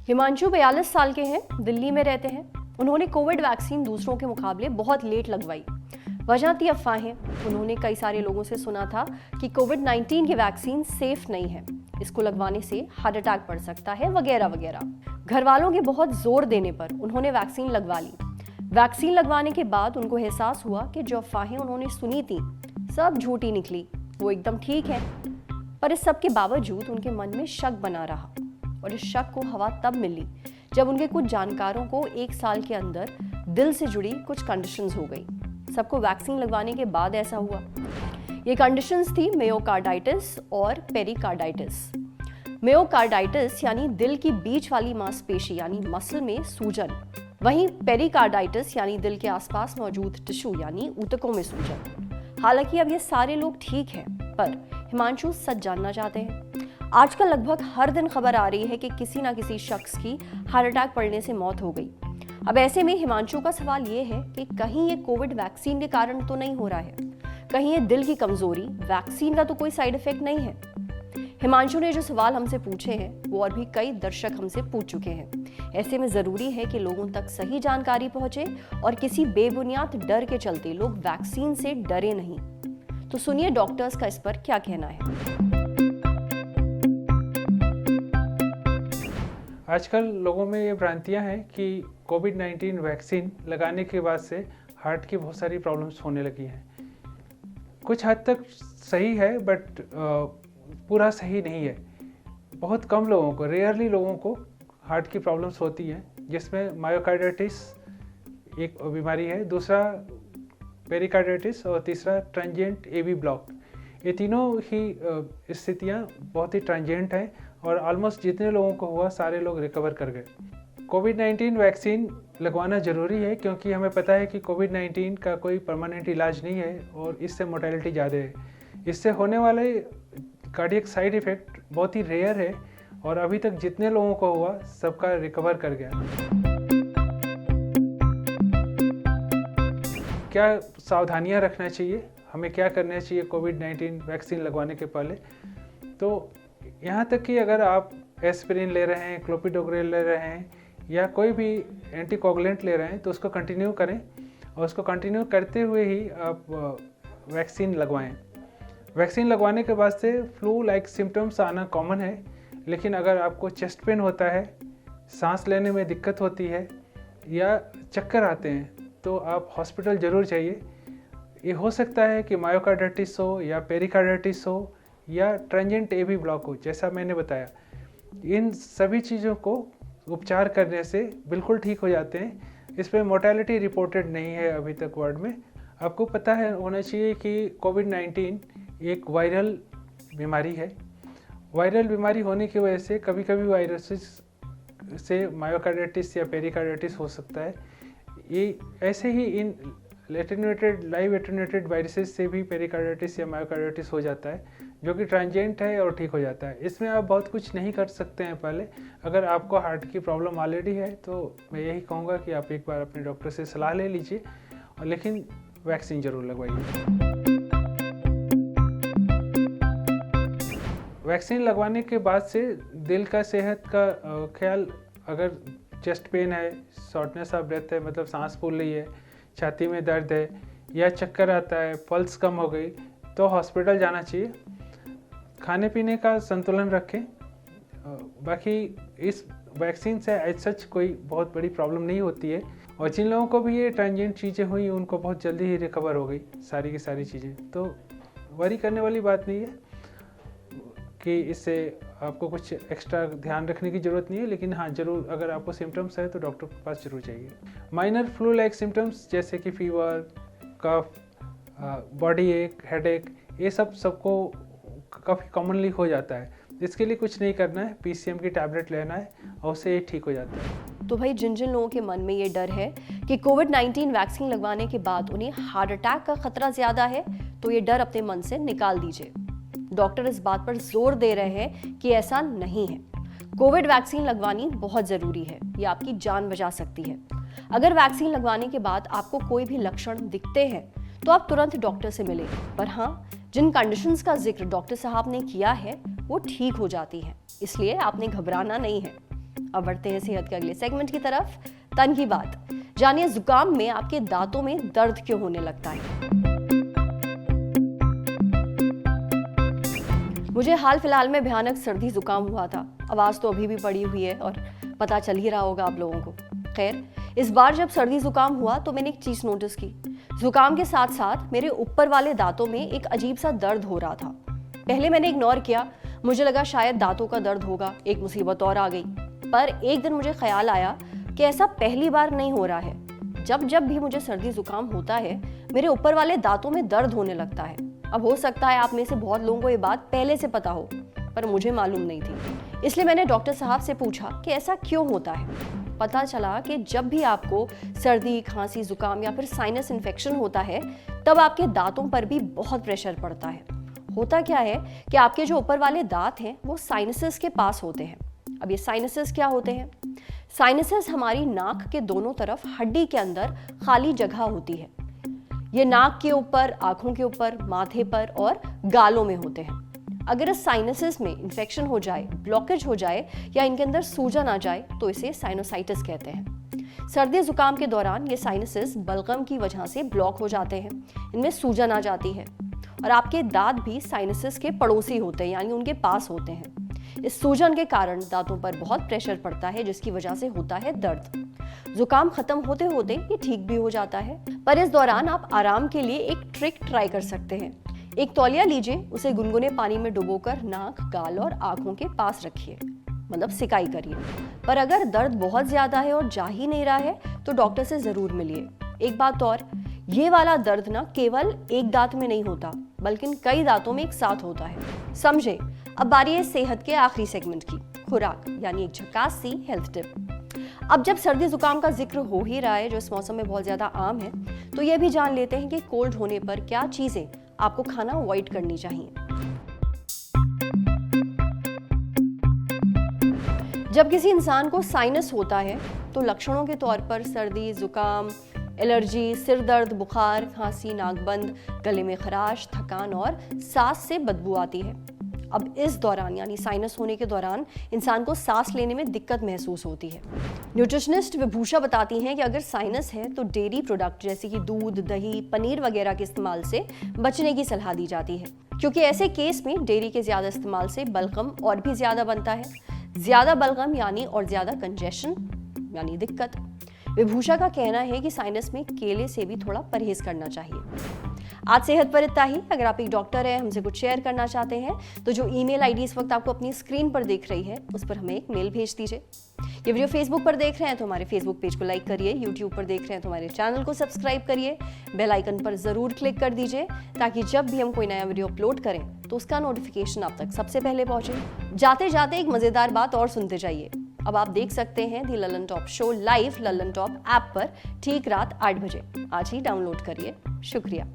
हिमांशु 42 साल के हैं, दिल्ली में रहते हैं। उन्होंने कोविड वैक्सीन दूसरों के मुकाबले बहुत लेट लगवाई। वजह थी अफवाहें। उन्होंने कई सारे लोगों से सुना था कि कोविड-19 की वैक्सीन सेफ नहीं है, इसको लगवाने से हार्ट अटैक पड़ सकता है वगैरह वगैरह। घर वालों के बहुत जोर देने पर उन्होंने वैक्सीन लगवा ली। वैक्सीन लगवाने के बाद उनको एहसास हुआ कि जो अफवाहें उन्होंने सुनी थी सब झूठी निकली, वो एकदम ठीक है। पर इस सब के बावजूद उनके मन में शक बना रहा और इस शक को हवा तब मिली जब उनके कुछ जानकारों को 1 साल के अंदर दिल से जुड़ी कुछ कंडीशंस हो गई। सबको वैक्सीन लगवाने के बाद ऐसा हुआ। ये कंडीशंस थी मायोकार्डाइटिस और पेरिकार्डाइटिस। मायोकार्डाइटिस यानी दिल की बीच वाली मांसपेशी यानी मसल में सूजन, वहीं पेरिकार्डाइटिस यानी दिल के आसपास मौजूद टिश्यू यानी ऊतकों में सूजन। हालांकि अब ये सारे लोग ठीक हैं, पर हिमांशु सच जानना चाहते हैं। आजकल लगभग हर दिन खबर आ रही है कि किसी ना किसी शख्स की हार्ट अटैक पड़ने से मौत हो गई। अब ऐसे में हिमांशु का सवाल ये है कि कहीं ये कोविड वैक्सीन के कारण तो नहीं हो रहा है, कहीं ये दिल की कमजोरी, वैक्सीन का तो कोई साइड इफेक्ट नहीं है। हिमांशु ने जो सवाल हमसे पूछे हैं वो और भी कई दर्शक हमसे पूछ चुके हैं। ऐसे में जरूरी है कि लोगों तक सही जानकारी पहुंचे और किसी बेबुनियाद डर के चलते लोग वैक्सीन से डरे नहीं। तो सुनिए डॉक्टर्स का इस पर क्या कहना है। आजकल लोगों में ये भ्रांतियां हैं कि कोविड-19 वैक्सीन लगाने के बाद से हार्ट की बहुत सारी प्रॉब्लम्स होने लगी हैं। कुछ हद तक सही है, बट पूरा सही नहीं है। बहुत कम लोगों को, रेयरली लोगों को हार्ट की प्रॉब्लम्स होती हैं, जिसमें मायोकार्डाइटिस एक बीमारी है, दूसरा पेरिकार्डाइटिस और तीसरा ट्रांजिएंट एवी ब्लॉक। ये तीनों ही स्थितियाँ बहुत ही ट्रांजिएंट हैं और ऑलमोस्ट जितने लोगों को हुआ सारे लोग रिकवर कर गए। कोविड-19 वैक्सीन लगवाना ज़रूरी है क्योंकि हमें पता है कि कोविड-19 का कोई परमानेंट इलाज नहीं है और इससे मोर्टेलिटी ज़्यादा है। इससे होने वाले कार्डियक साइड इफ़ेक्ट बहुत ही रेयर है और अभी तक जितने लोगों को हुआ सबका रिकवर कर गया। क्या सावधानियां रखना चाहिए, हमें क्या करना चाहिए कोविड-19 वैक्सीन लगवाने के पहले? तो यहाँ तक कि अगर आप एस्पिरिन ले रहे हैं, क्लोपिडोग्रेल ले रहे हैं या कोई भी एंटीकोगुलेंट ले रहे हैं तो उसको कंटिन्यू करें और उसको कंटिन्यू करते हुए ही आप वैक्सीन लगवाएं। वैक्सीन लगवाने के बाद से फ्लू लाइक सिम्टम्स आना कॉमन है, लेकिन अगर आपको चेस्ट पेन होता है, सांस लेने में दिक्कत होती है या चक्कर आते हैं तो आप हॉस्पिटल ज़रूर जाइए। ये हो सकता है कि मायोकार्डाइटिस हो या पेरिकार्डाइटिस हो या ट्रांजिएंट एवी ब्लॉक हो, जैसा मैंने बताया। इन सभी चीज़ों को उपचार करने से बिल्कुल ठीक हो जाते हैं। इस पर मोर्टेलिटी रिपोर्टेड नहीं है अभी तक वर्ल्ड में। आपको पता है होना चाहिए कि कोविड-19 एक वायरल बीमारी है। वायरल बीमारी होने की वजह से कभी कभी वायरसेस से मायोकार्डाइटिस या पेरिकार्डाइटिस हो सकता है। ये ऐसे ही इन लाइव एटेन्यूएटेड वायरसेस से भी पेरिकार्डाइटिस या मायोकार्डाइटिस हो जाता है, जो कि ट्रांजिएंट है और ठीक हो जाता है। इसमें आप बहुत कुछ नहीं कर सकते हैं। पहले अगर आपको हार्ट की प्रॉब्लम ऑलरेडी है तो मैं यही कहूँगा कि आप एक बार अपने डॉक्टर से सलाह ले लीजिए, और लेकिन वैक्सीन ज़रूर लगवाइए। वैक्सीन लगवाने के बाद से दिल का सेहत का ख्याल, अगर चेस्ट पेन है, शॉर्टनेस ऑफ ब्रेथ है, मतलब सांस फूल रही है, छाती में दर्द है या चक्कर आता है, पल्स कम हो गई, तो हॉस्पिटल जाना चाहिए। खाने पीने का संतुलन रखें। बाकी इस वैक्सीन से एज सच कोई बहुत बड़ी प्रॉब्लम नहीं होती है, और जिन लोगों को भी ये ट्रांजिएंट चीज़ें हुई उनको बहुत जल्दी ही रिकवर हो गई सारी की सारी चीज़ें। तो वरी करने वाली बात नहीं है कि इससे आपको कुछ एक्स्ट्रा ध्यान रखने की ज़रूरत नहीं है, लेकिन हाँ ज़रूर अगर आपको सिम्टम्स है तो डॉक्टर के पास ज़रूर जाइए। माइनर फ्लू लाइक सिम्टम्स जैसे कि फीवर, कफ, बॉडी एक, हेडेक, ये सबको काफ़ी कॉमनली हो जाता है। इसके लिए कुछ नहीं करना है, PCM की टैबलेट लेना है और उससे ये ठीक हो जाता है। तो भाई जिन जिन लोगों के मन में ये डर है कि कोविड-19 वैक्सीन लगवाने के बाद उन्हें हार्ट अटैक का खतरा ज़्यादा है, तो ये डर अपने मन से निकाल दीजिए। डॉक्टर इस बात पर जोर दे रहे हैं कि ऐसा नहीं है। कोविड वैक्सीन लगवानी बहुत ज़रूरी है, ये आपकी जान बचा सकती है। अगर वैक्सीन लगवाने के बाद आपको कोई भी लक्षण दिखते हैं तो आप तुरंत डॉक्टर से मिलें। पर हाँ, जिन कंडीशंस का जिक्र डॉक्टर साहब ने किया है वो ठीक हो जाती हैं, इसलिए आपने घबराना नहीं है। अब बढ़ते हैं सेहत के अगले सेगमेंट की तरफ, तन की बात। जानिए जुकाम में आपके दांतों में दर्द क्यों होने लगता है। मुझे हाल फिलहाल में भयानक सर्दी जुकाम हुआ था। आवाज तो अभी भी पड़ी हुई है और पता चल ही रहा होगा आप लोगों को। खैर, इस बार जब सर्दी जुकाम हुआ तो मैंने एक चीज नोटिस की। जुकाम के साथ साथ मेरे ऊपर वाले दांतों में एक अजीब सा दर्द हो रहा था। पहले मैंने इग्नोर किया, मुझे लगा शायद दांतों का दर्द होगा, एक मुसीबत और आ गई। पर एक दिन मुझे ख्याल आया कि ऐसा पहली बार नहीं हो रहा है। जब जब भी मुझे सर्दी जुकाम होता है मेरे ऊपर वाले दांतों में दर्द होने लगता है। अब हो सकता है आप में से बहुत लोगों को ये बात पहले से पता हो, पर मुझे मालूम नहीं थी। इसलिए मैंने डॉक्टर साहब से पूछा कि ऐसा क्यों होता है। पता चला कि जब भी आपको सर्दी, खांसी, जुकाम या फिर साइनस इन्फेक्शन होता है तब आपके दांतों पर भी बहुत प्रेशर पड़ता है। होता क्या है कि आपके जो ऊपर वाले दांत हैं वो साइनसेस के पास होते हैं। अब ये साइनसेस क्या होते हैं? साइनसेस हमारी नाक के दोनों तरफ हड्डी के अंदर खाली जगह होती है। ये नाक के ऊपर, आंखों के ऊपर, माथे पर और गालों में होते हैं। अगर इस साइनसेस में इन्फेक्शन हो जाए, ब्लॉकेज हो जाए या इनके अंदर सूजन आ जाए तो इसे साइनोसाइटिस कहते हैं। सर्दी जुकाम के दौरान ये साइनसेस बलगम की वजह से ब्लॉक हो जाते हैं, इनमें सूजन आ जाती है और आपके दांत भी साइनसेस के पड़ोसी होते हैं, यानी उनके पास होते हैं। इस सूजन के कारण दांतों पर बहुत प्रेशर पड़ता है जिसकी वजह से होता है दर्द। जुकाम खत्म होते होते ये ठीक भी हो जाता है, पर इस दौरान आप आराम के लिए एक ट्रिक ट्राई कर सकते हैं। एक तौलिया लीजिए, उसे गुनगुने पानी में डुबोकर नाक, गाल और आंखों के पास रखिए, मतलब सिकाई करिए। पर अगर दर्द बहुत ज्यादा है और जा ही नहीं रहा है तो डॉक्टर से जरूर मिलिए। एक बात और, ये वाला दर्द ना केवल एक दांत में नहीं होता बल्कि कई दांतों में एक साथ होता है। समझे? अब बारी है सेहत के आखिरी सेगमेंट की, खुराक, यानी एक झकास सी हेल्थ टिप। अब जब सर्दी जुकाम का जिक्र हो ही रहा है, जो इस मौसम में बहुत ज्यादा आम है, तो ये भी जान लेते हैं कि कोल्ड होने पर क्या चीजें आपको खाना अवॉइड करनी चाहिए। जब किसी इंसान को साइनस होता है तो लक्षणों के तौर पर सर्दी, जुकाम, एलर्जी, सिर दर्द, बुखार, खांसी, नाकबंद, गले में खराश, थकान और सांस से बदबू आती है। अब इस दौरान, यानी साइनस होने के दौरान, इंसान को सांस लेने में दिक्कत महसूस होती है। न्यूट्रिशनिस्ट विभूषा बताती हैं कि अगर साइनस है तो डेयरी प्रोडक्ट जैसे कि दूध, दही, पनीर वगैरह के इस्तेमाल से बचने की सलाह दी जाती है, क्योंकि ऐसे केस में डेयरी के ज्यादा इस्तेमाल से बलगम और भी ज्यादा बनता है। ज्यादा बलगम यानी और ज्यादा कंजेशन यानी दिक्कत। विभूषा का कहना है कि साइनस में केले से भी थोड़ा परहेज करना चाहिए। आज सेहत पर इतना ही। अगर आप एक डॉक्टर हैं, हमसे कुछ शेयर करना चाहते हैं तो जो ईमेल आईडी इस वक्त आपको अपनी स्क्रीन पर देख रही है उस पर हमें एक मेल भेज दीजिए। ये वीडियो फेसबुक पर देख रहे हैं तो हमारे फेसबुक पेज को लाइक करिए, यूट्यूब पर देख रहे हैं तो हमारे चैनल को सब्सक्राइब करिए, बेल आइकन पर जरूर क्लिक कर दीजिए ताकि जब भी हम कोई नया वीडियो अपलोड करें तो उसका नोटिफिकेशन आप तक सबसे पहले पहुंचे। जाते जाते एक मजेदार बात और सुनते जाइए। अब आप देख सकते हैं the Lallantop show live Lallantop app पर ठीक रात 8 बजे। आज ही डाउनलोड करिए। शुक्रिया।